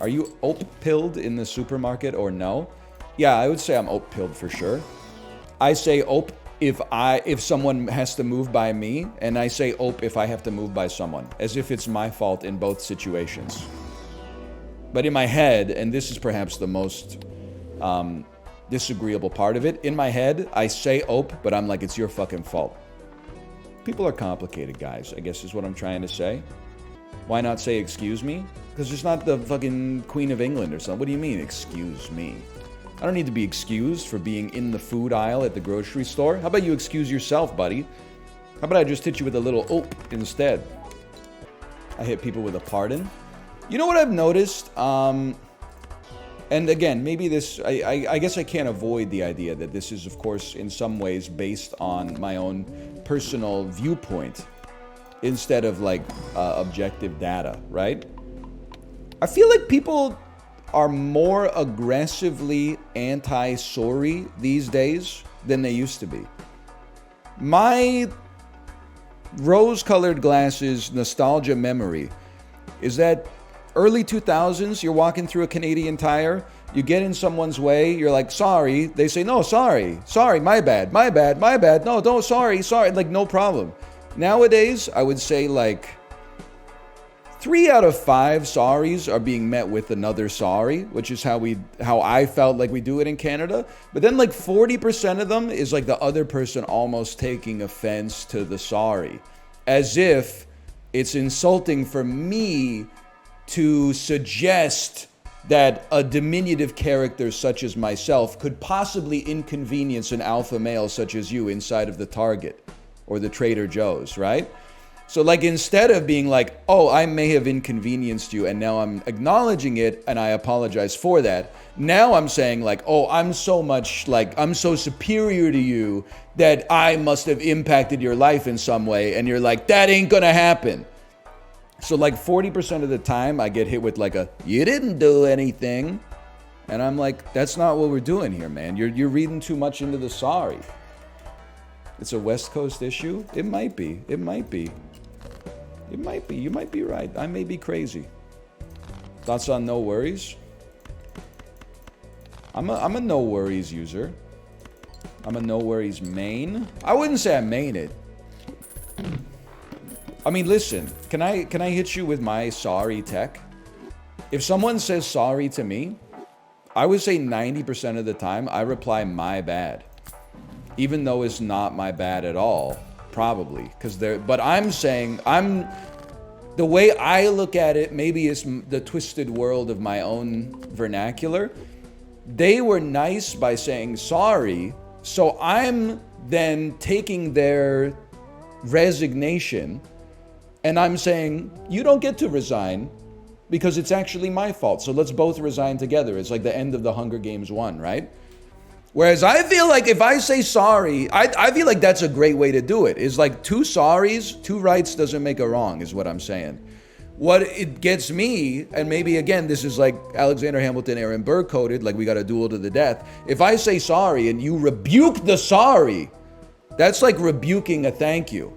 Are you ope-pilled in the supermarket or no? Yeah, I would say I'm ope-pilled for sure. I say ope if someone has to move by me, and I say ope if I have to move by someone, as if it's my fault in both situations. But in my head, and this is perhaps the most disagreeable part of it, in my head, I say ope, but I'm like, it's your fucking fault. People are complicated, guys, I guess is what I'm trying to say. Why not say excuse me? Because it's not the fucking Queen of England or something. What do you mean, excuse me? I don't need to be excused for being in the food aisle at the grocery store. How about you excuse yourself, buddy? How about I just hit you with a little ope instead? I hit people with a pardon. You know what I've noticed? And again, maybe this, I guess I can't avoid the idea that this is, of course, in some ways based on my own personal viewpoint instead of like objective data, right? I feel like people are more aggressively anti-sorry these days than they used to be. My rose-colored glasses nostalgia memory is that early 2000s, you're walking through a Canadian Tire, you get in someone's way, you're like, sorry. They say, no, sorry, my bad, no, don't, sorry, like no problem. Nowadays, I would say like 3 out of 5 sorries are being met with another sorry, which is how I felt like we do it in Canada. But then like 40% of them is like the other person almost taking offense to the sorry, as if it's insulting for me to suggest that a diminutive character such as myself could possibly inconvenience an alpha male such as you inside of the Target or the Trader Joe's, right? So like instead of being like, oh, I may have inconvenienced you and now I'm acknowledging it and I apologize for that. Now I'm saying like, oh, I'm so superior to you that I must have impacted your life in some way. And you're like, that ain't gonna happen. So like 40% of the time I get hit with like you didn't do anything. And I'm like, that's not what we're doing here, man. You're reading too much into the sorry. It's a West Coast issue? It might be. You might be right. I may be crazy. Thoughts on no worries? I'm a no worries user. I'm a no worries main. I wouldn't say I main it. I mean, listen, can I hit you with my sorry tech? If someone says sorry to me, I would say 90% of the time I reply my bad. Even though it's not my bad at all, probably. But I'm saying, the way I look at it, maybe it's the twisted world of my own vernacular. They were nice by saying sorry, so I'm then taking their resignation and I'm saying, you don't get to resign because it's actually my fault. So let's both resign together. It's like the end of the Hunger Games 1, right? Whereas I feel like if I say sorry, I feel like that's a great way to do it. It's like 2 sorries, 2 rights doesn't make a wrong, is what I'm saying. What it gets me, and maybe again, this is like Alexander Hamilton, Aaron Burr coded, like we got a duel to the death. If I say sorry and you rebuke the sorry, that's like rebuking a thank you.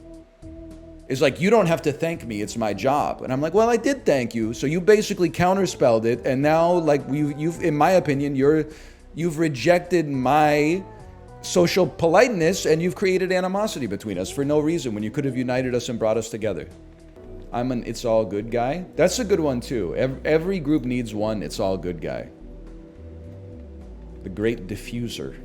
It's like, you don't have to thank me, it's my job. And I'm like, well, I did thank you. So you basically counterspelled it. And now, like, you've in my opinion, you've rejected my social politeness and you've created animosity between us for no reason when you could have united us and brought us together. I'm an it's all good guy. That's a good one too. Every group needs one it's all good guy. The great diffuser.